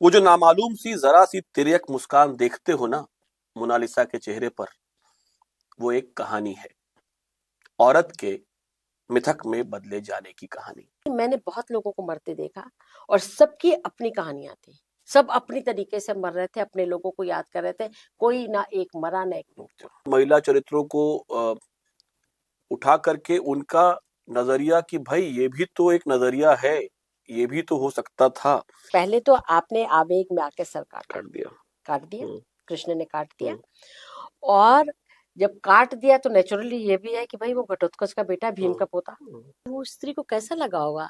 वो जो नामालूम सी जरा सी तिर्यक मुस्कान देखते हो ना मोनालिसा के चेहरे पर, वो एक कहानी है, औरत के मिथक में बदले जाने की कहानी। मैंने बहुत लोगों को मरते देखा और सबकी अपनी कहानियां थी। सब अपनी तरीके से मर रहे थे, अपने लोगों को याद कर रहे थे। कोई ना एक मरा ना एक टूटा। महिला चरित्रों को उठा करके उनका नजरिया कि भाई ये भी तो एक नजरिया है, ये भी तो हो सकता था। पहले तो आपने आवेग में आके सर काट दिया। काट दिया, कृष्ण ने काट दिया। हम्म। और जब काट दिया तो नेचुरली ये भी है कि भाई वो घटोत्कच का बेटा, भीम का पोता। वो स्त्री को कैसा लगा होगा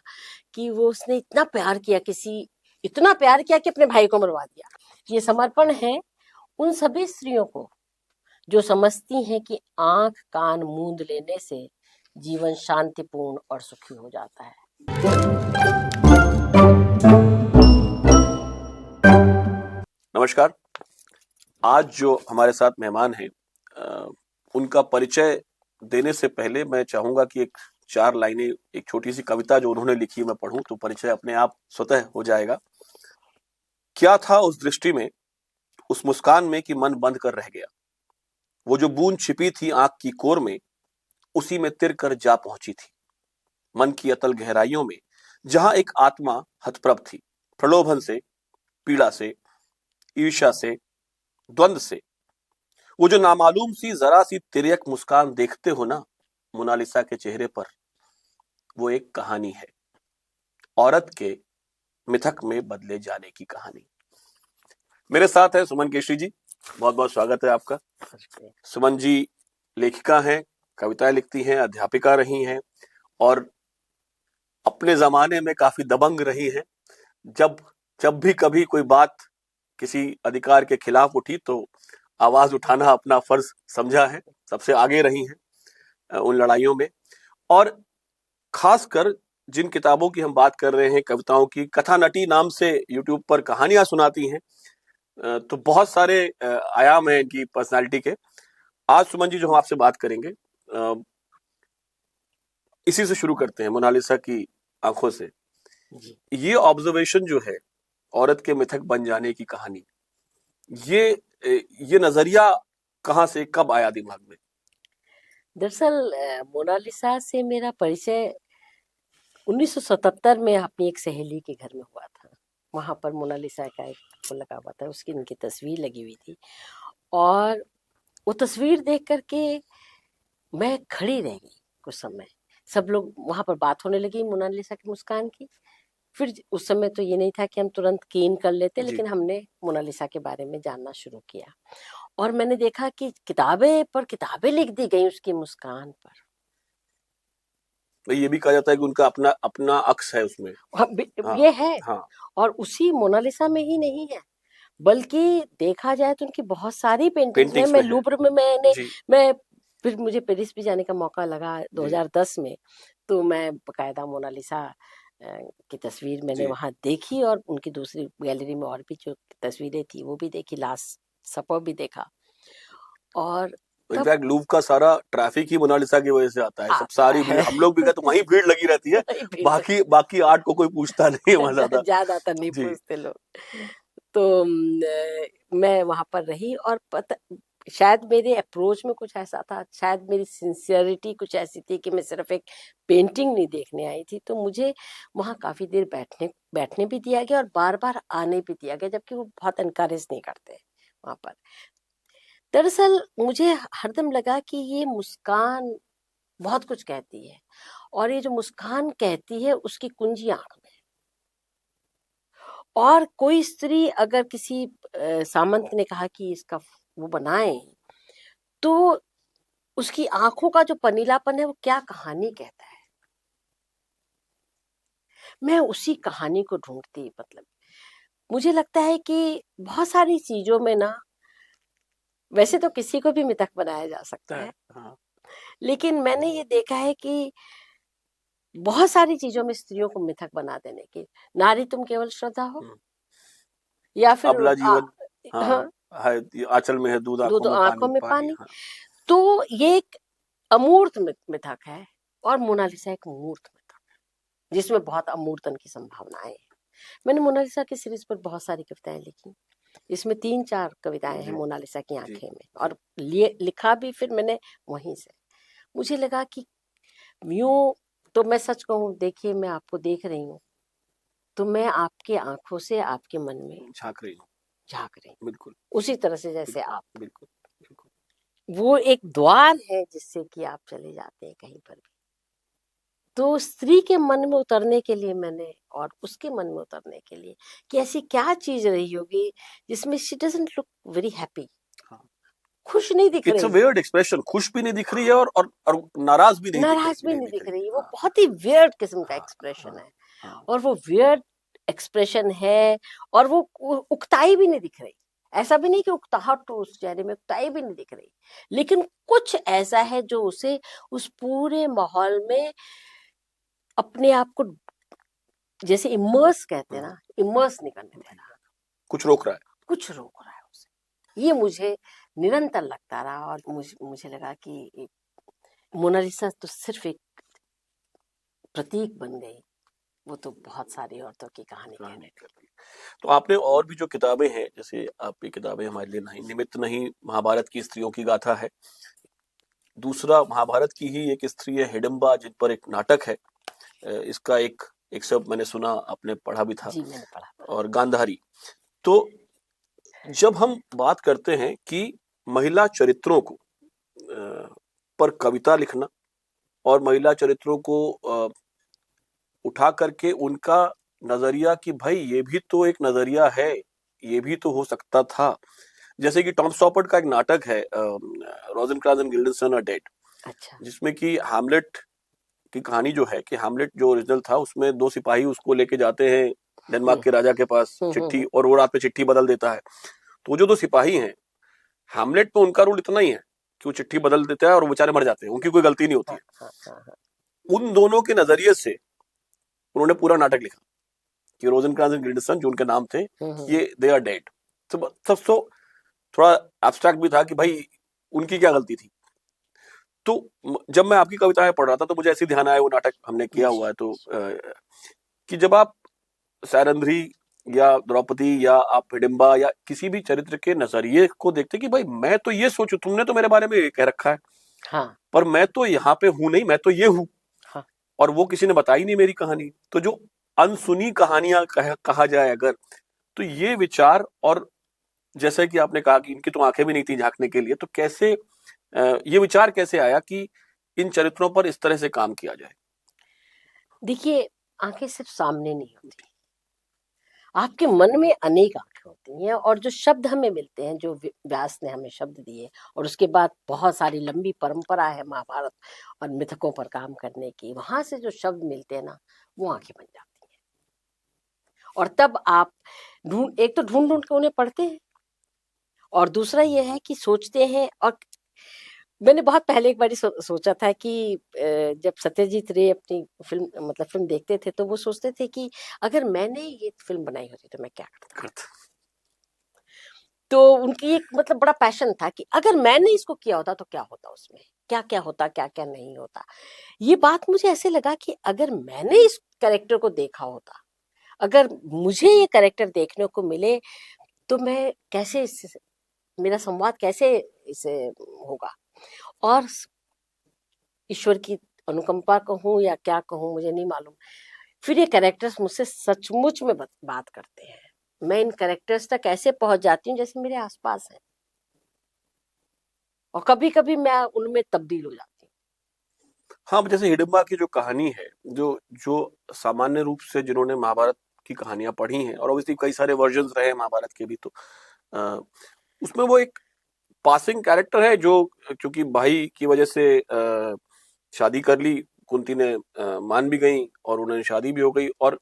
कि वो उसने इतना प्यार किया, इतना प्यार किया कि अपने भाई को मरवा दिया। ये समर्पण है उन सभी स्त्रियों को जो समझती हैं कि आंख कान मूंद लेने से जीवन शांतिपूर्ण और सुखी हो जाता है। नमस्कार। आज जो हमारे साथ मेहमान हैं उनका परिचय देने से पहले मैं चाहूंगा कि एक 4 लाइनें, एक छोटी सी कविता जो उन्होंने लिखी मैं पढ़ूं तो परिचय अपने आप स्वतः हो जाएगा। क्या था उस दृष्टि में, उस मुस्कान में कि मन बंद कर रह गया। वो जो बूंद छिपी थी आंख की कोर में, उसी में तिर कर जा पहुंची थी। मन की अतल गहराइयों में जहां एक आत्मा हतप्रभ थी, प्रलोभन से, पीड़ा से, ईर्ष्या से, द्वंद से। वो जो नामालूम सी जरा सी तिर्यक मुस्कान देखते हो ना मोनालिसा के चेहरे पर, वो एक कहानी है, औरत के मिथक में बदले जाने की कहानी। मेरे साथ है सुमन केशरी जी, बहुत बहुत स्वागत है आपका। सुमन जी लेखिका हैं, कविताएं लिखती हैं, अध्यापिका रही हैं और अपने जमाने में काफी दबंग रही हैं। जब भी कभी कोई बात किसी अधिकार के खिलाफ उठी तो आवाज उठाना अपना फर्ज समझा है, सबसे आगे रही हैं उन लड़ाइयों में। और खासकर जिन किताबों की हम बात कर रहे हैं, कविताओं की, कथा नटी नाम से यूट्यूब पर कहानियां सुनाती हैं, तो बहुत सारे आयाम हैं इनकी पर्सनालिटी के। आज सुमन जी जो हम आपसे बात करेंगे, इसी से शुरू करते हैं, मोनालिसा की आंखों से। ये ऑब्जर्वेशन जो है, औरत के मिथक बन जाने की कहानी, ये नजरिया कहाँ से, कब आया दिमाग में? दरअसल मोनालिसा से मेरा परिचय 1977 में अपनी एक सहेली के घर में हुआ था। वहां पर मोनालिसा का एक वो लगा हुआ था, उसकी इनकी तस्वीर लगी हुई थी और वो तस्वीर देख करके मैं खड़ी रह गई कुछ समय। सब लोग वहां पर बात होने लगी मोनालिसा की मुस्कान की। फिर उस समय तो ये नहीं था कि हम तुरंत कीन कर लेते, लेकिन हमने मोनालिसा के बारे में जानना शुरू किया और मैंने देखा कि किताबें पर किताबें लिख दी गई उसकी मुस्कान पर। ये भी कहा जाता है कि उनका अपना अपना अक्स है उसमें। हाँ, ये है। हाँ। और उसी मोनालिसा में ही नहीं है, बल्कि देखा जाए तो उनकी बहुत सारी पेंटिंग्स में। मैं लूव्र में मैं फिर मुझे पेरिस भी जाने का मौका लगा 2010 में, तो मैं बकायदा मोनालिसा की तस्वीर मैंने वहां देखी और उनकी दूसरी गैलरी में और भी जो तस्वीरें थी वो भी देखी, लास्ट सपर भी देखा। और इनफैक्ट लूव का सारा ट्रैफिक ही मोनालिसा की वजह से आता है। सब सारी भीड़, हम लोग भी गए तो वहीं भीड़ लगी रहती है, बाकी आर्ट को कोई पूछता नहीं है वहां ज्यादातर नहीं पूछते लोग। तो मैं वहां पर रही और शायद मेरे अप्रोच में कुछ ऐसा था, शायद मेरी सिंसियरिटी कुछ ऐसी थी कि मैं सिर्फ एक पेंटिंग नहीं देखने आई थी। तो मुझे वहां काफी देर बैठने भी दिया गया और बार बार आने भी दिया गया, जबकि वो बहुत एनकरेज नहीं करते वहां पर। दरअसल मुझे हरदम लगा कि ये मुस्कान बहुत कुछ कहती है और ये जो मुस्कान कहती है उसकी कुंजी आंख में। और कोई स्त्री अगर किसी सामंत ने कहा कि इसका वो बनाए, तो उसकी आंखों का जो पनीलापन है वो क्या कहानी कहता है। मैं उसी कहानी को ढूंढती, मतलब मुझे लगता है कि बहुत सारी चीजों में ना, वैसे तो किसी को भी मिथक बनाया जा सकता है, लेकिन मैंने ये देखा है कि बहुत सारी चीजों में स्त्रियों को मिथक बना देने की। नारी तुम केवल श्रद्धा हो, या फिर अबला जीवन, आंचल में है दूध आंखों में पानी। तो ये एक अमूर्त मिथक है और मोनालिसा एक मूर्त मिथक है जिसमें बहुत अमूर्तन की संभावनाएं है। मैंने मोनालिसा की सीरीज पर बहुत सारी कविताएं लिखी। इसमें 3-4 कविताएं हैं जी मोनालिसा की जी आंखें में, जी और लिखा भी फिर मैंने वहीं से। मुझे लगा कि यूं तो मैं सच कहूं, देखिए मैं आपको देख रही हूँ तो मैं आपकी आंखों से आपके मन में झांक रही हूँ। झांक रही हूँ, बिल्कुल उसी तरह से जैसे बिल्कुल आप। बिल्कुल बिल्कुल। वो एक द्वार है जिससे कि आप चले जाते हैं कहीं पर भी। तो स्त्री के मन में उतरने के लिए मैंने, और उसके मन में उतरने के लिए कि ऐसी क्या चीज रही होगी जिसमें she doesn't look very happy, हाँ, खुश नहीं दिख इट्स अ रही, वियर्ड एक्सप्रेशन, खुश भी नहीं दिख रही है और नाराज भी नाराज भी नहीं नहीं दिख दिख रही। रही, वो हाँ बहुत ही वियर्ड किस्म का हाँ एक्सप्रेशन हाँ है। हाँ। और वो वियर्ड एक्सप्रेशन है, और वो उकताई भी नहीं दिख रही। ऐसा भी नहीं कि उकताहट तो उस चेहरे में, उकताई भी नहीं दिख रही, लेकिन कुछ ऐसा है जो उसे उस पूरे माहौल में अपने आप को, जैसे इमर्स कहते हैं हम्म, ना, इमर्स नहीं करने दे रहा, कुछ रोक रहा है। कुछ रोक रहा है उसे। ये मुझे निरंतर लगता रहा, और मुझे लगा कि मोनालिसा तो सिर्फ एक प्रतीक बन गई, वो तो बहुत सारी औरतों की कहानी कह कहानी रही कर दी। तो आपने और भी जो किताबें हैं, जैसे आपकी किताबें हमारे लिए नहीं निमित्त नहीं, महाभारत की स्त्रियों की गाथा है। दूसरा महाभारत की ही एक स्त्री है हिडिंबा, जिन पर एक नाटक है। इसका एक शब्द मैंने सुना, आपने पढ़ा भी थी। था। जी मैंने पढ़ा था। और गांधारी। तो जब हम बात करते हैं कि महिला चरित्रों को पर कविता लिखना, और महिला चरित्रों को उठा करके उनका नजरिया कि भाई ये भी तो एक नजरिया है, ये भी तो हो सकता था। जैसे कि टॉम स्टॉपर्ट का एक नाटक है रोजेनक्रांज एंड गिल्डनस्टर्न आर डेड, अच्छा। जिसमें कि हैमलेट की कहानी जो है कि हैमलेट जो ओरिजिनल था उसमें दो सिपाही उसको लेके जाते हैं डेनमार्क हम्म के राजा के पास चिट्ठी, हम्म। और वो रात में चिट्ठी बदल देता है। तो वो जो दो सिपाही हैं, हैमलेट में उनका रूल इतना ही है कि वो चिट्ठी बदल देता है और वो बेचारे मर जाते हैं, उनकी कोई गलती नहीं होती हाँ है। हाँ हाँ हाँ। उन दोनों के नजरिए से उन्होंने पूरा नाटक लिखा कि रोजेनक्रांज एंड गिल्डनस्टर्न जो उनके नाम थे, हम्म। ये दे आर डेड। तो सब तो थोड़ा एब्स्ट्रैक्ट भी था कि भाई उनकी क्या गलती थी। तो जब मैं आपकी कविताएं पढ़ रहा था तो मुझे ऐसे ध्यान आया, वो नाटक हमने किया जी हुआ है, तो जी। कि जब आप सैरंध्री या द्रौपदी या आप हिडिंबा या किसी भी चरित्र के नजरिए को देखते कि भाई मैं तो ये सोचू, तुमने तो मेरे बारे में ये कह रखा है, हाँ पर मैं तो यहाँ पे हूं नहीं, मैं तो ये हूं, हाँ। और वो किसी ने बताई नहीं मेरी कहानी। तो जो अनसुनी कहानियां कहा जाए अगर, तो ये विचार, और जैसे कि आपने कहा कि इनकी तो आंखें भी नहीं थी झांकने के लिए, तो कैसे ये विचार कैसे आया कि इन चरित्रों पर इस तरह से काम किया जाए? देखिए, आंखें सिर्फ सामने नहीं होती, आपके मन में अनेक आंखें होती हैं, और जो शब्द हमें मिलते हैं, जो व्यास ने हमें शब्द दिए, और उसके बाद बहुत सारी लंबी परंपरा है महाभारत और मिथकों पर काम करने की, वहां से जो शब्द मिलते हैं ना, वो आंखें बन जाती हैं। और तब आप एक तो ढूंढ ढूंढ के उन्हें पढ़ते हैं, और दूसरा ये है कि सोचते हैं। और मैंने बहुत पहले एक बार सोचा था कि जब सत्यजीत रे अपनी फिल्म देखते थे, तो वो सोचते थे कि अगर मैंने ये फिल्म बनाई होती तो मैं क्या करता। करता। तो उनकी एक बड़ा पैशन था कि अगर मैंने इसको किया होता तो क्या होता, उसमें क्या क्या होता, क्या क्या नहीं होता। ये बात मुझे ऐसे लगा कि अगर मैंने इस कैरेक्टर को देखा होता, अगर मुझे ये कैरेक्टर देखने को मिले, तो मैं कैसे इससे, मेरा संवाद कैसे इसे होगा। और ईश्वर की अनुकंपा कहूँ या क्या कहूँ मुझे नहीं मालूम, फिर ये कैरेक्टर्स मुझसे सचमुच में बात करते हैं। मैं इन कैरेक्टर्स तक ऐसे पहुंच जाती हूँ जैसे मेरे आसपास है, और कभी कभी मैं उनमें तब्दील हो जाती हाँ, जैसे हिडिंबा की जो कहानी है, जो जो सामान्य रूप से जिन्होंने महाभारत की कहानियां पढ़ी हैं, और ऑब्वियसली कई सारे वर्जन्स रहे हैं महाभारत के भी, तो उसमें वो एक पासिंग कैरेक्टर है जो, क्योंकि भाई की वजह से शादी कर ली, कुंती ने मान भी गई और उन्हें शादी भी हो गई, और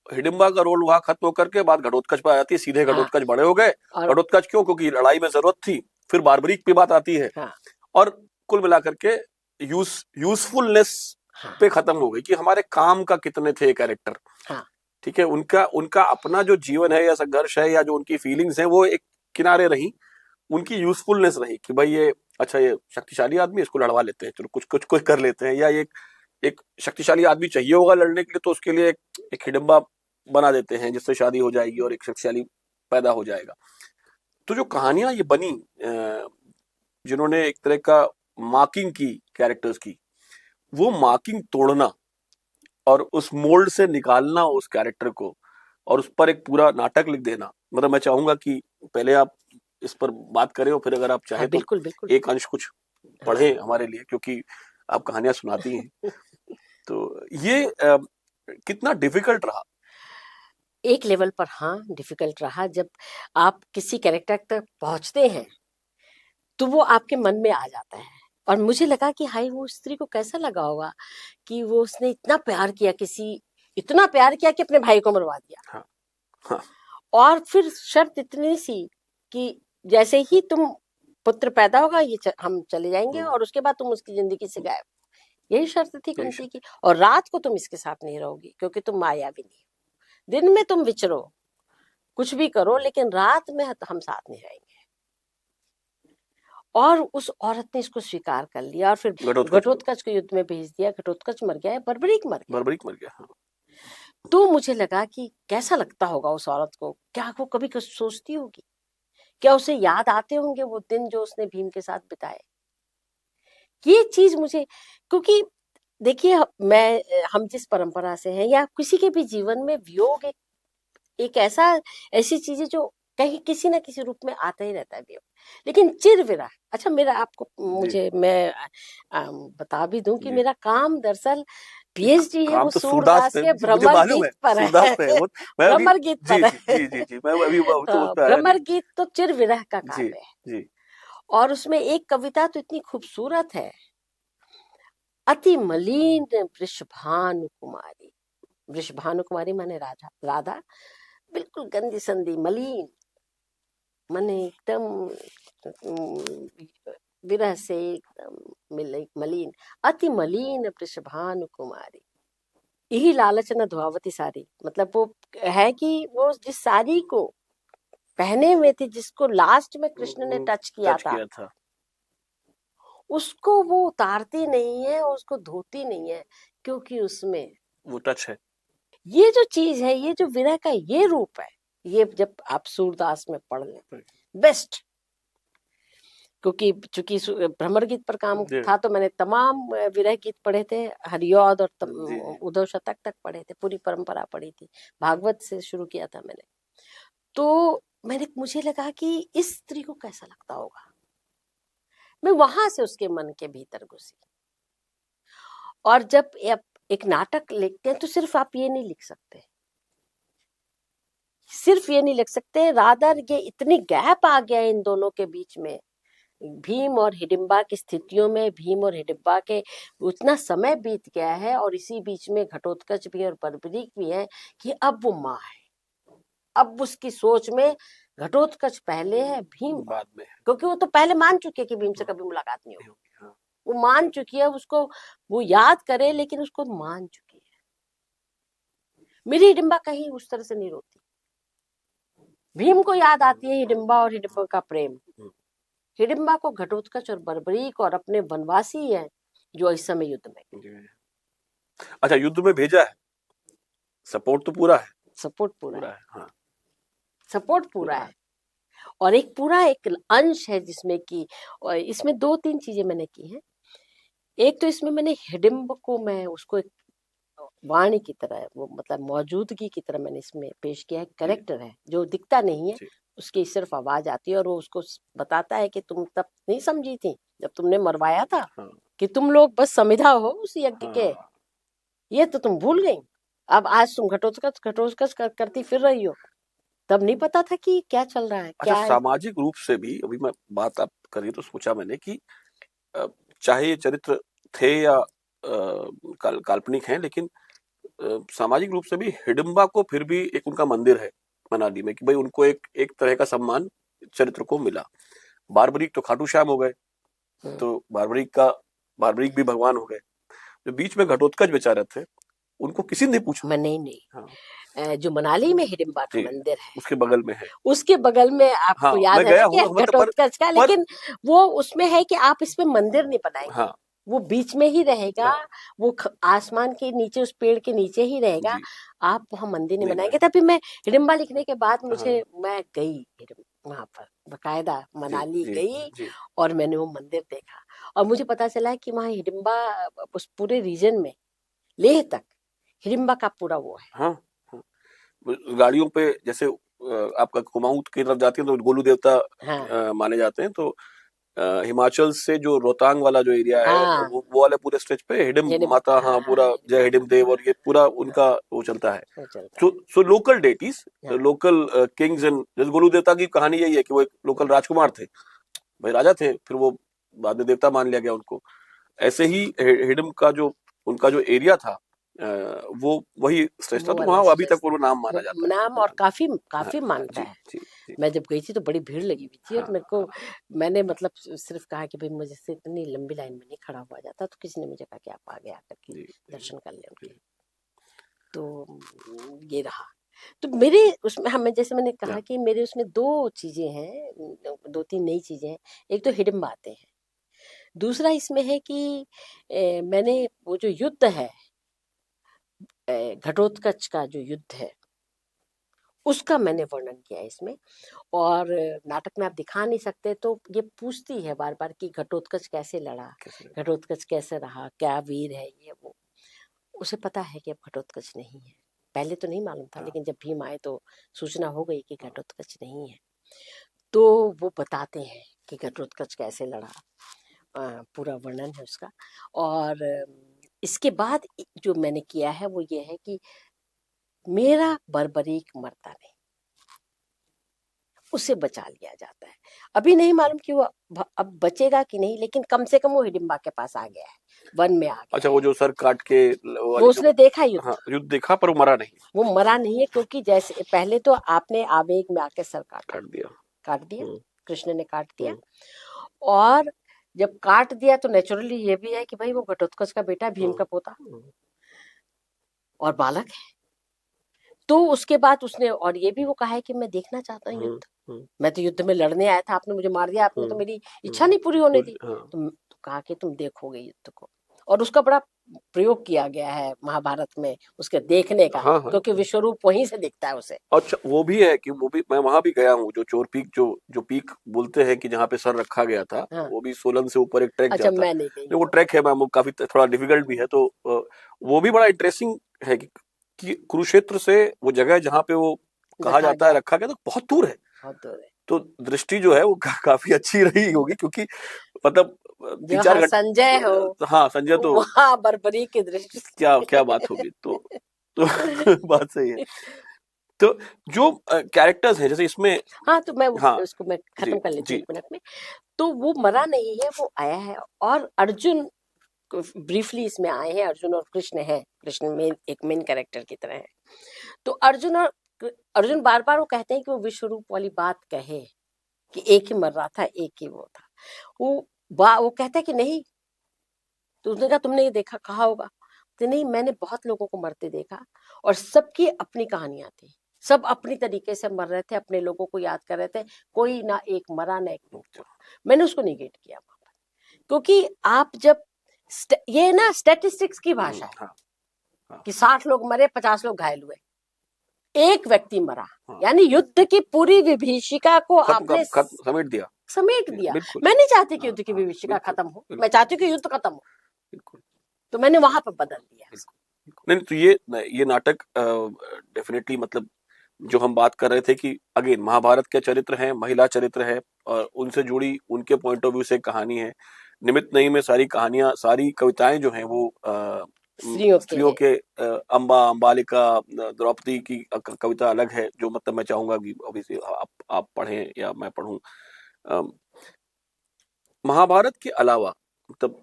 हिडिंबा का रोल वहां खत्म होकर के बाद घटोत्कच पर आ जाती है, सीधे हूँ। हाँ। घटोत्कच बड़े हो गए। और घटोत्कच क्यों? क्योंकि लड़ाई में जरूरत थी। फिर बार्बरीक की बात आती है, हाँ और कुल मिलाकर के यूजफुलनेस हाँ पे खत्म हो गई कि हमारे काम का कितने थे कैरेक्टर। हाँ ठीक है, उनका उनका अपना जो जीवन है या संघर्ष है या जो उनकी फीलिंग्स हैं वो एक किनारे रही, उनकी यूजफुलनेस रही कि भाई ये अच्छा, ये शक्तिशाली आदमी, इसको लड़वा लेते हैं, चलो कुछ कुछ कुछ कर लेते हैं, या एक एक शक्तिशाली आदमी चाहिए होगा लड़ने के लिए, तो उसके लिए एक हिडिंबा बना देते हैं जिससे शादी हो जाएगी और एक शख्सियाली पैदा हो जाएगा। तो जो कहानियां ये बनी, जिन्होंने एक तरह का मार्किंग की कैरेक्टर्स की, वो मार्किंग तोड़ना और उस मोल्ड से निकालना उस कैरेक्टर को और उस पर एक पूरा नाटक लिख देना, मतलब मैं चाहूंगा कि पहले आप इस पर बात करें और फिर अगर आप हाँ चाहें तो बिल्कुल बिल्कुल। एक अंश कुछ पढ़ें हमारे लिए, क्योंकि आप कहानियां सुनाती हैं। तो ये कितना डिफिकल्ट रहा? एक लेवल पर हाँ डिफिकल्ट रहा। जब आप किसी कैरेक्टर तक पहुंचते हैं तो वो आपके मन में आ जाता है। और मुझे लगा कि हाय वो स्त्री को कैसा लगा होगा कि वो उसने इतना प्यार किया कि अपने भाई को मरवा दिया। हाँ, हाँ, और फिर शर्त इतनी सी कि जैसे ही तुम पुत्र पैदा होगा हम चले जाएंगे और उसके बाद तुम उसकी जिंदगी से गायब। यही शर्त थी यही कुंती की। और रात को तुम इसके साथ नहीं रहोगी क्योंकि तुम मायाविनी हो। दिन में तुम विचरो, कुछ भी करो, लेकिन रात में हम साथ नहीं रहेंगे। और उस औरत ने इसको स्वीकार कर लिया और फिर घटोत्कच को युद्ध में भेज दिया। घटोत्कच मर गया, बर्बरीक मर गया। हाँ। तो मुझे लगा कि कैसा लगता होगा उस औरत को, क्या वो कभी कुछ सोचती होगी, क्या उसे याद आते होंगे वो दिन जो उसने भीम के साथ बिताए। ये चीज मुझे, क्योंकि देखिए हम जिस परंपरा से हैं या किसी के भी जीवन में वियोग एक ऐसी चीज है जो कहीं किसी ना किसी रूप में आता ही रहता है वियोग। लेकिन चिर विरह, अच्छा मैं बता भी दूं कि मेरा काम दरअसल पीएचडी है वो सूरदास के भ्रमर गीत पर है। भ्रमर गीत पर है। भ्रमर गीत तो चिर विरह का काव्य है। और उसमें एक कविता तो इतनी खूबसूरत है, अति मलिन वृषभानु कुमारी। वृषभानु कुमारी माने राधा बिल्कुल गंदी संदी मलिन, माने एकदम विरह से एकदम मलिन। अति मलिन वृषभानु कुमारी, यही लालच न धुआवती सारी। मतलब वो है कि वो जिस साड़ी को पहने हुए थे, जिसको लास्ट में कृष्ण ने टच किया था, उसको वो उतारती नहीं है और उसको धोती नहीं है क्योंकि उसमें वो टच है। ये जो चीज है, ये जो विरह का ये रूप है, ये जब आप सूरदास में पढ़ लें बेस्ट। क्योंकि चूंकि भ्रमर गीत पर काम था तो मैंने तमाम विरह गीत पढ़े थे, हरिऔध और उद्धव शतक तक पढ़े थे, पूरी परंपरा पढ़ी थी, भागवत से शुरू किया था मैंने। तो मुझे लगा कि इस स्त्री को कैसा लगता होगा। मैं वहां से उसके मन के भीतर घुसी। और जब एक नाटक लिखते हैं तो सिर्फ आप ये नहीं लिख सकते, रादर ये इतनी गैप आ गया इन दोनों के बीच में, भीम और हिडिंबा की स्थितियों में, भीम और हिडिंबा के उतना समय बीत गया है और इसी बीच में घटोत्कच भी और बर्बरीक भी है कि अब वो माँ है। अब उसकी सोच में घटोत्कच पहले है, भीम बाद में, क्योंकि वो तो पहले मान चुके कि भीम से कभी मुलाकात नहीं होगी। वो मान चुकी है, उसको वो याद करे लेकिन उसको मान चुकी है। मेरी हिडिंबा कहीं उस तरह से नहीं रोती। भीम को याद आती है हिडिंबा और हिडिंबा का प्रेम। हिडिंबा को घटोत्कच और बर्बरीक और अपने वनवासी है जो इस समय युद्ध में। अच्छा, युद्ध में भेजा है, सपोर्ट तो पूरा है। सपोर्ट पूरा है, हाँ। सपोर्ट पूरा है। और एक पूरा एक अंश है जिसमें कि इसमें 2-3 चीजें मैंने की हैं। एक तो इसमें मैंने हिडिंबा को मैं उसको एक वाणी की तरह, वो मतलब मौजूदगी की तरह मैंने इसमें पेश किया है। कैरेक्टर है जो दिखता नहीं है, उसकी सिर्फ आवाज आती है और वो उसको बताता है कि तुम तब नहीं समझी थी जब तुमने मरवाया था, कि तुम लोग बस समिधा हो उस यज्ञ के, ये तो तुम भूल गई। अब आज तुम घटोत्कच करती फिर रही हो, तब नहीं पता था कि क्या चल रहा है। अच्छा, सामाजिक रूप से भी अभी मैं बात आप करी तो सोचा मैंने कि चाहे ये चरित्र थे या काल्पनिक हैं, लेकिन सामाजिक रूप से भी हिडिंबा को फिर भी एक उनका मंदिर है मनाली में कि भाई उनको एक तरह का सम्मान चरित्र को मिला। बार्बरीक तो खाटू श्याम हो गए, तो बार्बरीक भी भगवान हो गए। जो बीच में घटोत्कच बेचारे थे उनको किसी ने पूछा। मैं नहीं। हाँ। जो मनाली में हिडिंबा का मंदिर है उसके बगल में है, उसके बगल में आपको याद है कि घटोत्कच का, लेकिन वो उसमें है कि आप इसमें मंदिर नहीं बनाएंगे। हाँ, वो बीच में ही रहेगा, हाँ। वो आसमान के नीचे, उस पेड़ के नीचे ही रहेगा। जी। आप वहाँ मंदिर नहीं नहीं बनाएंगे। तभी मैं हिडिंबा लिखने के बाद मुझे, हाँ। मैं गई वहां पर बकायदा जी मनाली जी गई जी। और मैंने वो मंदिर देखा और मुझे पता चला कि वहाँ हिडिंबा, उस पूरे रीजन में लेह तक हिडिंबा का पूरा वो है। हाँ हाँ। गाड़ियों पे जैसे आपका कुमाऊं की तरफ जाती है तो गोलू देवता हाँ माने जाते हैं, तो हिमाचल से जो रोहतांग वाला जो एरिया है हाँ, वो वाले पूरे स्ट्रेच पे हिडिम हिडिंबा, माता, हाँ हाँ पूरा जय हिडिम देव, और ये पूरा उनका वो चलता है। वो चलता सो लोकल डेटीज, है। हाँ लोकल किंग्स एंड, जैसे गोलू देवता की कहानी यही है कि वो एक लोकल राजकुमार थे, भाई राजा थे, फिर वो बाद में देवता मान लिया गया उनको। ऐसे ही हिडिम का जो उनका जो एरिया था, वो वही श्रेष्ठ था, वो तो वाला वहां अभी स्ट्रेस तक वो नाम वो माना जाता है। नाम, और काफी हाँ काफी हाँ। मानता जी है। जी जी। मैं जब गई थी तो बड़ी भीड़ लगी हुई थी और हाँ मेरे को, हाँ मैंने मतलब सिर्फ कहा कि भाई मुझे से इतनी लंबी लाइन में नहीं खड़ा हुआ जाता, तो किसी ने मुझे कहा कि आप आगे आकर के जी जी दर्शन कर लें जी। उनके। तो ये रहा। तो मेरे उसमें, हमें जैसे मैंने कहा हाँ कि मेरे उसमें दो चीजें हैं, दो तीन नई चीजें हैं। एक तो हिडिंबा आते हैं, दूसरा इसमें है कि मैंने वो जो युद्ध है, घटोत्कच का जो युद्ध है, उसका मैंने वर्णन किया है इसमें। और नाटक में आप दिखा नहीं सकते, तो ये पूछती है बार बार कि घटोत्कच कैसे लड़ा, कैसे? घटोत्कच कैसे रहा, क्या वीर है ये वो। उसे पता है कि अब घटोत्कच नहीं है। पहले तो नहीं मालूम था, हाँ लेकिन जब भीम आए तो सूचना हो गई कि हाँ घटोत्कच नहीं है। तो वो बताते हैं कि घटोत्कच कैसे लड़ा, पूरा वर्णन है उसका। और इसके बाद जो मैंने किया है वो ये है कि मेरा बर्बरीक मरता नहीं, उसे बचा लिया जाता है। अभी नहीं मालूम कि वो अब बचेगा कि नहीं, लेकिन कम से कम वो हिडिंबा के पास आ गया है, वन में आ गया अच्छा, वो है। जो सर काट के वो वाली जो, उसने देखा युद्ध, हाँ युद्ध देखा पर वो मरा नहीं, वो मरा नहीं है, क्योंकि जैसे पहले तो आपने आवेग में आके सर काटा, काट दिया। काट दिया, हम्म कृष्ण ने काट दिया। हम्म और जब काट दिया तो नेचुरली ये भी है कि भाई वो घटोत्कच का बेटा, भीम हम्म का पोता हम्म और बालक है। तो उसके बाद उसने और ये भी वो कहा है कि मैं देखना चाहता हूँ युद्ध, हम्म मैं तो युद्ध में लड़ने आया था, आपने मुझे मार दिया, आपने तो हम्म मेरी इच्छा नहीं पूरी होने दी। हाँ तो कहा कि तुम देखोगे युद्ध को। और उसका बड़ा प्रयोग किया गया है महाभारत में, उसके देखने का, हाँ हाँ। क्योंकि विश्वरूप वहीं से दिखता है उसे। अच्छा, वो भी है कि वो भी मैं वहां भी गया हूँ, जो चोर पीक, जो जो पीक बोलते हैं कि जहाँ पे सर रखा गया था, हाँ, वो भी सोलन से ऊपर एक ट्रैक अच्छा जाता मैं नहीं गई है, वो हूँ। ट्रैक है मैम, वो काफी थोड़ा डिफिकल्ट भी है, तो वो भी बड़ा इंटरेस्टिंग है कि कुरुक्षेत्र से वो जगह जहाँ पे वो कहा रखा जाता है गया, रखा गया, तो बहुत दूर है। बहुत दूर है। तो दृष्टि जो है वो काफी अच्छी रही होगी, क्योंकि मतलब तीन चार जहाँ संजय हो, घंटे, हाँ संजय तो वहां बर्बरी की क्या दृष्टि। क्या बात होगी, तो बात सही है। तो जो कैरेक्टर्स हैं जैसे इसमें, हाँ, तो मैं हाँ उसको मैं जी खत्म कर लेती हूँ जी 1 मिनट में। तो वो मरा नहीं है, वो आया है। और अर्जुन ब्रीफली इसमें आए हैं, अर्जुन और कृष्ण है, कृष्ण मेन, एक मेन कैरेक्टर की तरह है। तो अर्जुन बार बार वो कहते हैं कि वो विश्व रूप वाली बात कहे कि एक ही मर रहा था, एक ही वो था। वो कहता है कि नहीं। तो उसने कहा तुमने ये देखा, कहा होगा। तो नहीं, मैंने बहुत लोगों को मरते देखा और सबकी अपनी कहानियां थी, सब अपनी तरीके से मर रहे थे, अपने लोगों को याद कर रहे थे, कोई ना एक मरा ना एक हुआ। मैंने उसको निगेट किया वहां पर, क्योंकि आप जब ये ना स्टैटिस्टिक्स की भाषा है हाँ हाँ कि 60 लोग मरे, 50 लोग घायल हुए, एक व्यक्ति मरा, हाँ, यानी युद्ध की पूरी विभीषिका को आपने खत्म समेट दिया। समेट जी, दिया। बिल्कुल। मैं नहीं चाहती कि हाँ युद्ध की हाँ, विभीषिका बिल्कुल खत्म हो, मैं बिल्कुल चाहती हूँ कि युद्ध खत्म हो। बिल्कुल तो मैंने वहां पर बदल दिया इसको। बिल्कुल। नहीं तो ये नाटक डेफिनेटली, मतलब जो हम बात कर रहे थे कि अगेन महाभारत के चरित्र हैं, महिला चरित्र है, और उनसे जुड़ी उनके पॉइंट ऑफ व्यू से कहानी है। निमित्त नहीं में सारी कहानियां, सारी कविताएं जो हैं वो स्त्रियों के स्त्रियों हैं। के, अम्बा, अम्बालिका, द्रौपदी की कविता अलग है, जो मतलब मैं चाहूंगा कि अभी आप पढ़ें या मैं पढ़ूं। महाभारत के अलावा, मतलब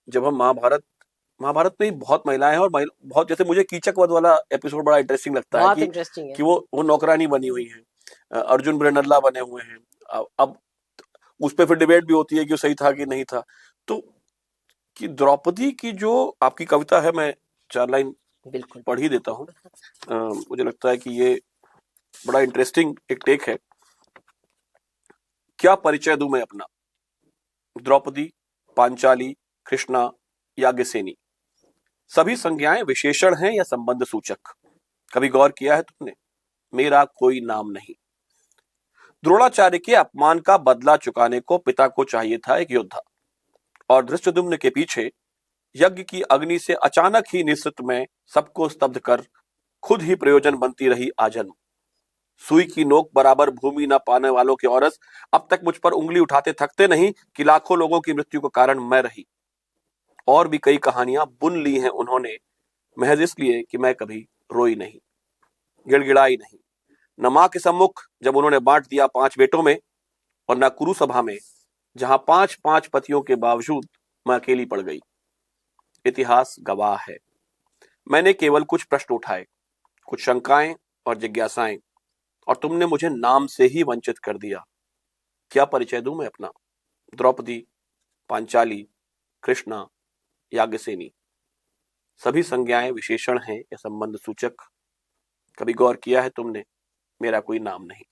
जब हम महाभारत में ही बहुत महिलाएं हैं, और बहुत, जैसे मुझे कीचक वध वाला एपिसोड बड़ा इंटरेस्टिंग लगता है बहुत कि इंटरेस्टिंग है। वो नौकरानी बनी हुई हैं, अर्जुन ब्रनल्ला बने हुए हैं। अब उस पर फिर डिबेट भी होती है कि वो सही था कि नहीं था। तो कि द्रौपदी की जो आपकी कविता है, मैं 4 लाइन बिल्कुल पढ़ ही बिल्कुल देता हूँ। बिल्कुल। मुझे लगता है कि ये बड़ा इंटरेस्टिंग एक टेक है। क्या परिचय दूं मैं अपना, द्रौपदी, पांचाली, कृष्णा, याज्ञसेनी, सभी संज्ञाएं विशेषण हैं या संबंध सूचक? कभी गौर किया है तुमने? मेरा कोई नाम नहीं। द्रोणाचार्य के अपमान का बदला चुकाने को पिता को चाहिए था एक योद्धा, और धृष्टद्युम्न के पीछे यज्ञ की अग्नि से अचानक ही निश्चित में सबको स्तब्ध कर खुद ही प्रयोजन बनती रही आजन्म। सुई की नोक बराबर भूमि न पाने वालों के औरस अब तक मुझ पर उंगली उठाते थकते नहीं कि लाखों लोगों की मृत्यु का कारण मैं रही। और भी कई कहानियां बुन ली हैं उन्होंने, महज इसलिए कि मैं कभी रोई नहीं, गिड़गिड़ाई नहीं। न मां के सम्मुख जब उन्होंने बांट दिया 5 बेटों में, और न कुरु सभा में जहां 5-5 पतियों के बावजूद मैं अकेली पड़ गई। इतिहास गवाह है। मैंने केवल कुछ प्रश्न उठाए, कुछ शंकाएं और जिज्ञासाएं, और तुमने मुझे नाम से ही वंचित कर दिया। क्या परिचय दूं मैं अपना? द्रौपदी, पांचाली, कृष्णा, याज्ञसेनी, सभी संज्ञाएं विशेषण हैं या संबंध सूचक? कभी गौर किया है तुमने? मेरा कोई नाम नहीं।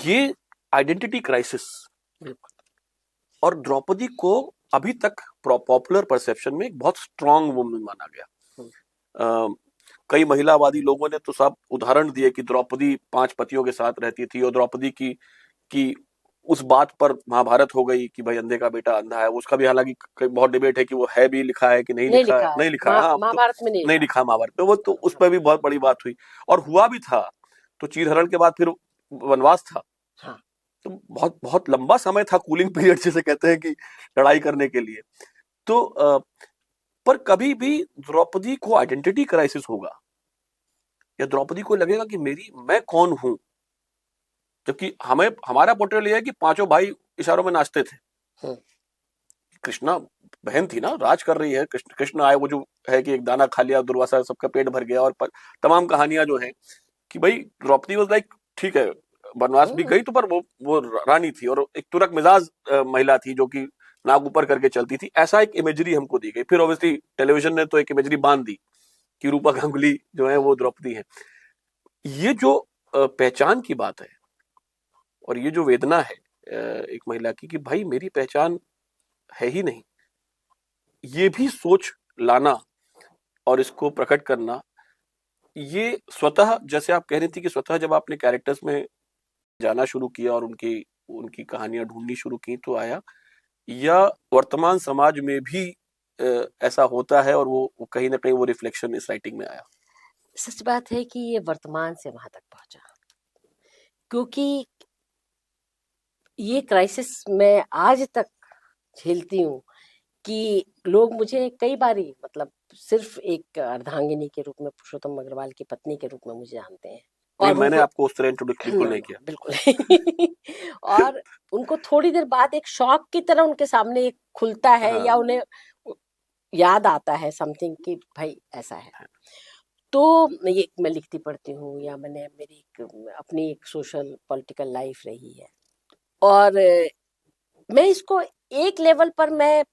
ये आइडेंटिटी क्राइसिस, और द्रौपदी को अभी तक पॉपुलर परसेप्शन में एक बहुत स्ट्रांग वुमन माना गया। कई महिलावादी लोगों ने तो सब उदाहरण दिए कि द्रौपदी 5 पतियों के साथ रहती थी, और द्रौपदी की उस बात पर महाभारत हो गई कि भाई अंधे का बेटा अंधा है। उसका भी हालांकि बहुत डिबेट है कि वो है भी लिखा है कि नहीं लिखा है। नहीं लिखा है, हाँ, महाभारत में नहीं लिखा महाभारत में। वो तो उस पर भी बहुत बड़ी बात हुई, और हुआ भी था। तो चीरहरण के बाद फिर वनवास था। हाँ। तो बहुत बहुत लंबा समय था, कूलिंग पीरियड जिसे कहते हैं कि लड़ाई करने के लिए। तो पर कभी भी द्रौपदी को आइडेंटिटी क्राइसिस होगा, या द्रौपदी को लगेगा कि मैं कौन हूं? जबकि हमारा पोर्ट्रेल यह है कि 5 भाई इशारों में नाचते थे। कृष्णा बहन थी ना, राज कर रही है। कृष्ण आए, वो जो है कि एक दाना खा लिया, दुर्वासा सबका पेट भर गया, और तमाम कहानियां जो है कि भाई द्रौपदी वाज लाइक, ठीक है वनवास भी गई तो, पर वो रानी थी, और एक तुरक मिजाज महिला थी जो कि नाक ऊपर करके चलती थी। ऐसा एक इमेजरी हमको दी गई। फिर ऑब्वियसली टेलीविजन ने तो एक इमेजरी बांध दी कि रूपा गांगुली जो है वो द्रौपदी है। ये जो पहचान की बात है, और ये जो वेदना है एक महिला की कि भाई मेरी पहचान है ही नहीं, ये भी सोच लाना और इसको प्रकट करना, ये स्वतः, जैसे आप कह रही थी कि स्वतः जब आपने कैरेक्टर्स में जाना शुरू किया और उनकी उनकी कहानियां ढूंढनी शुरू की तो आया, या वर्तमान समाज में भी ऐसा होता है और वो कहीं ना कहीं वो रिफ्लेक्शन इस राइटिंग में आया? सच बात है कि ये वर्तमान से वहां तक पहुंचा, क्योंकि ये क्राइसिस मैं आज तक झेलती हूँ कि लोग मुझे कई बारी, मतलब सिर्फ एक अर्धांगिनी के रूप में, पुरुषोत्तम अग्रवाल की पत्नी के रूप में मुझे जानते हैं, नहीं, और मैंने उनको आपको उस तरह इंट्रोड्यूस बिल्कुल नहीं किया। बिल्कुल नहीं। और उनको थोड़ी देर बाद एक शॉक की तरह उनके सामने एक खुलता है, हाँ। या उन्हें याद आता है समथिंग कि भाई ऐसा है। तो ये मैं लिखती पढ़ती हूँ, या मैंने मेरी अपनी एक सोशल पॉलिटिकल लाइफ रही है, और मैं इसको एक लेवल पर, मैं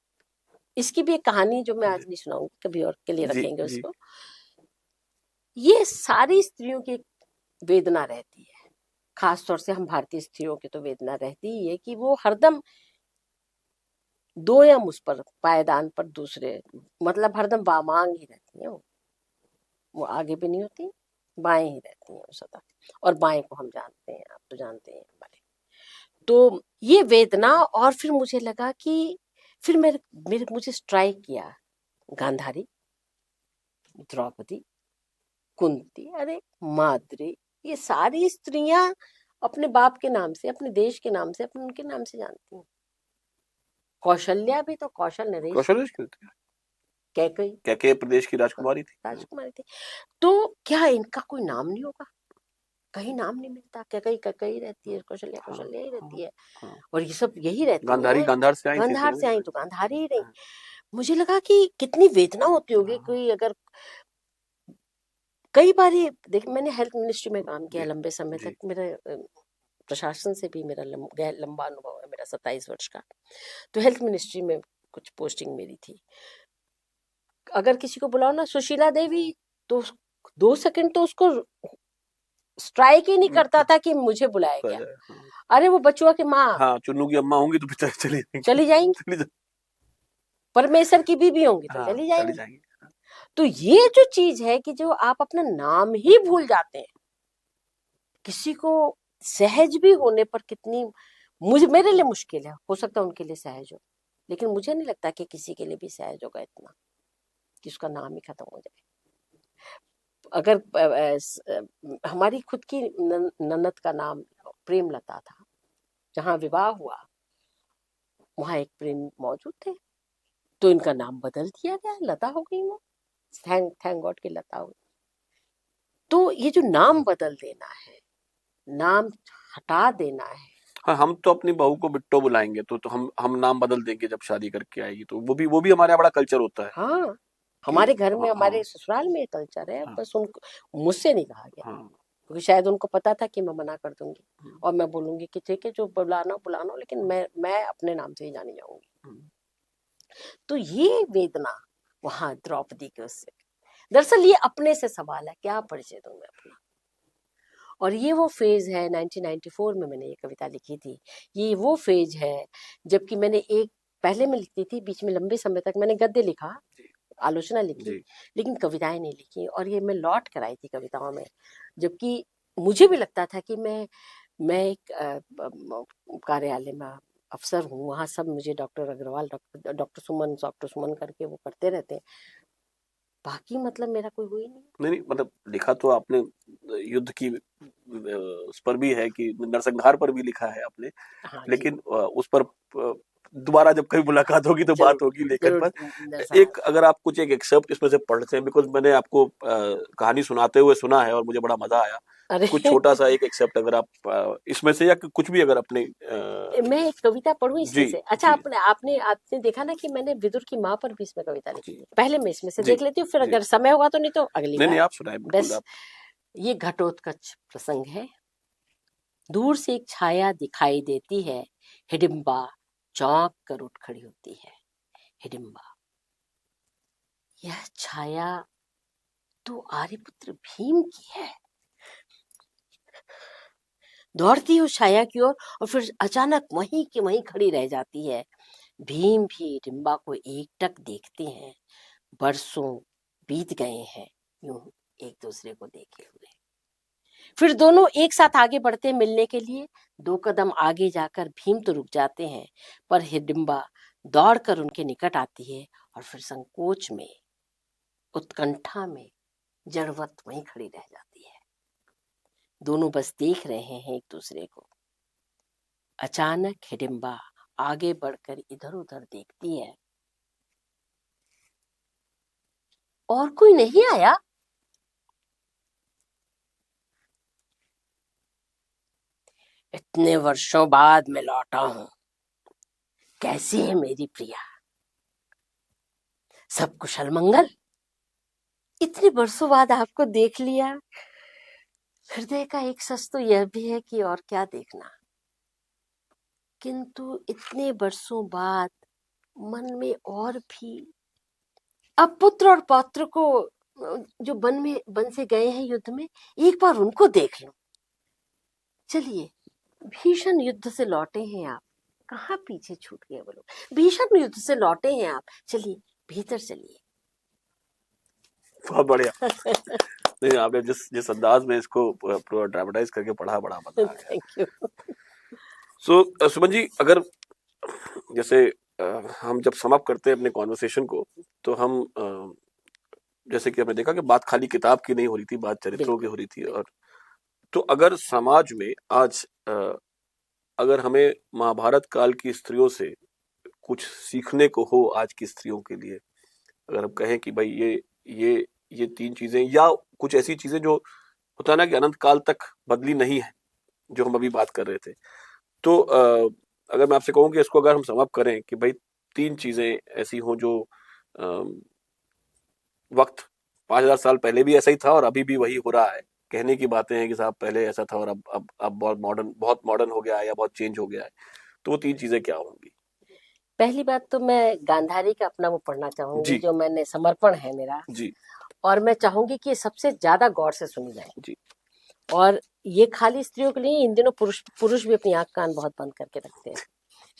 इसकी भी एक कहानी जो मैं आज नहीं सुनाऊंगी, कभी और के लिए रखेंगे उसको। ये सारी स्त्रियों की वेदना रहती है, खास तौर से हम भारतीय स्त्रियों की तो वेदना रहती ही है कि वो हरदम दो या मुझ पर पायदान पर दूसरे, मतलब हरदम बामांग ही रहती है। वो आगे भी नहीं होती, बाएं ही रहती हैं सदा। और बाएं को हम जानते हैं, आप तो जानते हैं हमारे। तो ये वेदना, और फिर मुझे लगा कि फिर मुझे स्ट्राइक किया गांधारी, द्रौपदी, कुंती, अरे माद्री, ये सारी स्त्रियां अपने बाप के नाम से, अपने देश के नाम से, अपने उनके नाम से जानती हैं। कौशल्या भी तो कौशल नरेश, कैकेयी प्रदेश की राजकुमारी थी। तो क्या इनका कोई नाम नहीं होगा? कहीं नाम नहीं मिलता। कैकेयी कैकेयी रहती है, कौशल्या कौशल्या ही रहती है, और ये सब यही रहती है। गांधार से आई तो गांधारी ही नहीं। मुझे लगा कि कितनी वेदना होती होगी कोई अगर, कई बार देख, मैंने हेल्थ मिनिस्ट्री में काम किया लंबे समय तक। मेरे प्रशासन से भी मेरा लंबा अनुभव है, मेरा 27 वर्ष का। तो हेल्थ मिनिस्ट्री में कुछ पोस्टिंग मेरी थी। अगर किसी को बुलाओ ना, सुशीला देवी, तो 2 सेकंड तो उसको स्ट्राइक ही नहीं करता था कि मुझे बुलाया गया। अरे वो बचुआ की माँ, हाँ, चुन्नू की अम्मा होंगी तो चली जाएंगी। परमेश्वर की बीवी होंगी तो हाँ, चली चली जाएंगी। जाएंगी। तो ये जो चीज है कि जो आप अपना नाम ही भूल जाते हैं, किसी को सहज भी होने पर कितनी, मेरे लिए मुश्किल है, हो सकता है उनके लिए सहज हो, लेकिन मुझे नहीं लगता कि किसी के लिए भी सहज होगा इतना कि उसका नाम ही खत्म हो जाए। अगर हमारी खुद की ननद का नाम प्रेमलता था, जहाँ विवाह हुआ वहां एक प्रेम मौजूद थे, तो इनका नाम बदल दिया गया, लता हो गई वो। थैंक गॉड की लता हो गई। तो ये जो नाम बदल देना है, नाम हटा देना है, हाँ, हम तो अपनी बहू को बिट्टो बुलाएंगे तो हम नाम बदल देंगे जब शादी करके आएगी, तो वो भी हमारे यहाँ बड़ा कल्चर होता है हाँ कि हमारे घर में, हाँ हाँ हमारे ससुराल में कल्चर है, हाँ बस उनको मुझसे नहीं कहा गया, हाँ। क्योंकि शायद उनको पता था कि मैं मना कर दूंगी हम्म, और मैं बोलूंगी कि ठीक है जो बुलाना बुलाना, लेकिन मैं अपने नाम से ही जानी जाऊंगी। हम्म। तो ये वेदना वहां द्रौपदी के उससे, दरअसल ये अपने से सवाल है, क्या परिचय दूं मैं अपना। और ये वो फेज है, 1994 में मैंने ये कविता लिखी थी, ये वो फेज है जबकि मैंने एक पहले में लिखती थी, बीच में लंबे समय तक मैंने गद्य लिखा, आलोचना लिखी, जी लेकिन कविताएं नहीं लिखी, और ये मैं लौट कर आई थी कविताओं में, जबकि मुझे भी लगता था कि मैं एक कार्यालय में अफसर हूँ, वहाँ सब मुझे डॉक्टर अग्रवाल, डॉक्टर सुमन करके वो करते रहते हैं, बाकी मतलब मेरा कोई हुई नहीं। नहीं मतलब लिखा तो आपने युद्ध की उस पर भी है कि नरसंहार पर भी लिखा है आपने, हाँ जी, लेकिन उस पर दोबारा जब कभी मुलाकात होगी तो बात जरूर होगी लेखन जरूर पर। नरसंहार। एक अगर आप कुछ एक एक्सर्प्ट इसमें से पढ़ते हैं, बिकॉज मैंने आपको कहानी सुनाते हुए सुना है और मुझे बड़ा मजा आया, अरे कुछ छोटा सा एक एक्सेप्ट अगर आप इसमें से या कुछ भी अगर अपने मैं एक कविता पढ़ूं इसमें जी से। अच्छा, जी आपने देखा ना कि मैंने विदुर की माँ पर भी इसमें कविता लिखी जी है, पहले मैं इसमें से जी देख लेती हूँ, फिर जी। अगर समय होगा तो, नहीं तो अगली नहीं बार। नहीं आप सुनाए बिल्कुल बस आप। ये घटोत्कच प्रसंग है। दूर से एक छाया दिखाई देती है, हिडिंबा चौंक कर उठ खड़ी होती है। हिडिंबा, यह छाया तो आर्यपुत्र भीम की है। दौड़ती उस छाया की ओर और फिर अचानक वहीं की वहीं खड़ी रह जाती है। भीम भी हिडिंबा को एकटक देखते हैं। बरसों बीत गए हैं यूं एक दूसरे को देखे हुए। फिर दोनों एक साथ आगे बढ़ते मिलने के लिए। 2 कदम आगे जाकर भीम तो रुक जाते हैं, पर हिडिंबा दौड़कर उनके निकट आती है और फिर संकोच में, उत्कंठा में जड़वत वहीं खड़ी रह जाती है। दोनों बस देख रहे हैं एक दूसरे को। अचानक हिडिंबा आगे बढ़कर इधर उधर देखती है, और कोई नहीं आया। इतने वर्षों बाद मैं लौटा हूं, कैसी है मेरी प्रिया, सब कुशल मंगल। इतने वर्षों बाद आपको देख लिया। हृदय का एक सच तो यह भी है कि और क्या देखना, किंतु इतने वर्षों बाद मन में और भी, अब पुत्र और पौत्र को जो बन से गए हैं युद्ध में, एक बार उनको देख लो। चलिए, भीषण युद्ध से लौटे हैं आप, कहाँ पीछे छूट गए वो लोग। भीषण युद्ध से लौटे हैं आप, चलिए भीतर चलिए। बहुत बढ़िया। नहीं आपने जिस जिस अंदाज में इसको पूरा ड्रामेटाइज करके पढ़ा, बड़ा मजा आ गया। Thank you. सो सुमन जी, अगर जैसे हम जब समाप्त करते हैं अपने कॉन्वर्सेशन को, तो हम जैसे कि हमने देखा कि बात खाली किताब की नहीं हो रही थी, बात चरित्रों की बिल्कुल हो रही थी। बिल्कुल। और तो अगर समाज में आज अगर हमें महाभारत काल की स्त्रियों से कुछ सीखने को हो आज की स्त्रियों के लिए, अगर हम कहें कि भाई ये 3 चीजें या कुछ ऐसी चीजें जो होता है ना कि अनंत काल तक बदली नहीं है, जो हम अभी बात कर रहे थे, तो अगर मैं आपसे कहूँ कि इसको अगर हम समाप्त करें कि भाई 3 चीजें ऐसी हों जो वक्त 5,000 साल पहले भी ऐसा ही था और अभी भी वही हो रहा है, कहने की बातें हैं कि साहब पहले ऐसा था और अब बहुत मॉडर्न हो गया है या बहुत चेंज हो गया है, तो वो 3 चीजें क्या होंगी? पहली बात तो मैं गांधारी का अपना वो पढ़ना चाहूंगी, जी जो मैंने समर्पण है मेरा, जी और मैं चाहूंगी कि सबसे ज्यादा गौर से सुनी जाए। जी और ये खाली स्त्रियों के लिए, इन दिनों पुरुष भी अपनी आंख कान बहुत बंद करके रखते हैं।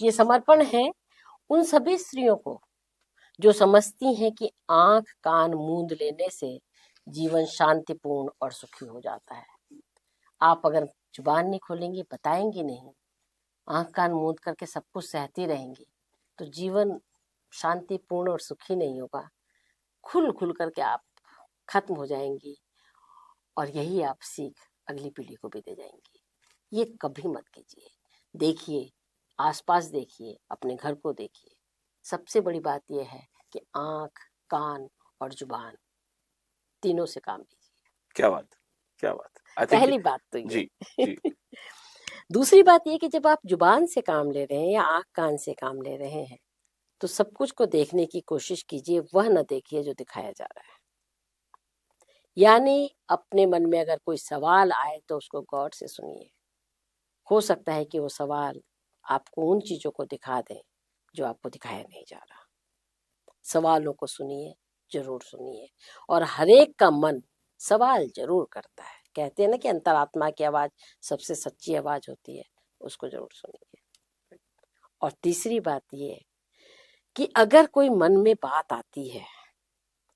ये समर्पण है उन सभी स्त्रियों को जो समझती हैं कि आंख कान मूंद लेने से जीवन शांतिपूर्ण और सुखी हो जाता है। आप अगर जुबान नहीं खोलेंगी, बताएंगी नहीं, आंख कान मूंद करके सब कुछ सहती रहेंगी, तो जीवन शांतिपूर्ण और सुखी नहीं होगा। खुल खुल करके आप खत्म हो जाएंगी और यही आप सीख अगली पीढ़ी को भी दे जाएंगी। ये कभी मत कीजिए। देखिए, आसपास देखिए, अपने घर को देखिए। सबसे बड़ी बात यह है कि आंख कान और जुबान तीनों से काम लीजिए। क्या बात, क्या बात। आई थिंक पहली बात तो ये। जी जी दूसरी बात ये कि जब आप जुबान से काम ले रहे हैं या आंख कान से काम ले रहे हैं, तो सब कुछ को देखने की कोशिश कीजिए, वह न देखिए जो दिखाया जा रहा है। यानी अपने मन में अगर कोई सवाल आए तो उसको गौर से सुनिए। हो सकता है कि वो सवाल आपको उन चीजों को दिखा दें जो आपको दिखाया नहीं जा रहा। सवालों को सुनिए, जरूर सुनिए, और हरेक का मन सवाल जरूर करता है। कहते हैं ना कि अंतरात्मा की आवाज सबसे सच्ची आवाज होती है, उसको जरूर सुनिए। और तीसरी बात ये कि अगर कोई मन में बात आती है,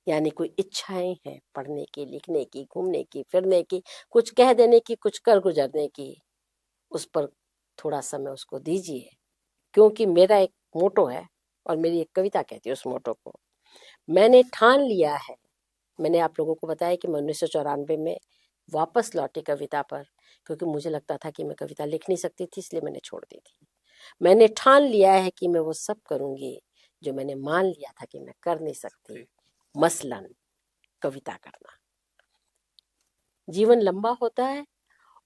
यानी कोई इच्छाएं हैं पढ़ने की, लिखने की, घूमने की, फिरने की, कुछ कह देने की, कुछ कर गुजरने की, उस पर थोड़ा समय उसको दीजिए। क्योंकि मेरा एक मोटो है और मेरी एक कविता कहती है उस मोटो को, मैंने ठान लिया है। मैंने आप लोगों को बताया कि मैं 1994 में वापस लौटी कविता पर, क्योंकि मुझे लगता था कि मैं कविता लिख नहीं सकती थी, इसलिए मैंने छोड़ दी थी। मैंने ठान लिया है कि मैं वो सब करूंगी जो मैंने मान लिया था कि मैं कर नहीं सकती, मसलन कविता करना। जीवन लंबा होता है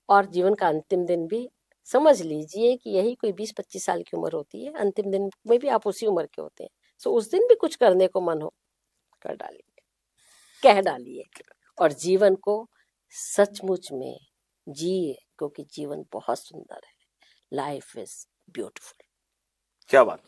और जीवन का अंतिम दिन भी समझ लीजिए कि यही कोई 20-25 साल की उम्र होती है। अंतिम दिन में भी आप उसी उम्र के होते हैं। सो उस दिन भी कुछ करने को मन हो, कर डालिए, कह डालिए, और जीवन को सचमुच में जिए, क्योंकि जीवन बहुत सुंदर है। Life is beautiful. क्या बात।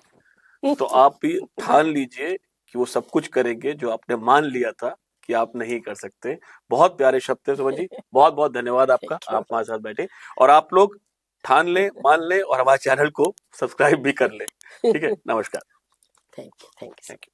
तो आप भी ठान लीजिए कि वो सब कुछ करेंगे जो आपने मान लिया था कि आप नहीं कर सकते। बहुत प्यारे शब्द थे सुमन जी, बहुत बहुत धन्यवाद आपका, आप हमारे साथ बैठे। और आप लोग ठान लें, मान लें और हमारे चैनल को सब्सक्राइब भी कर लें। ठीक है, नमस्कार। Thank you. Thank you.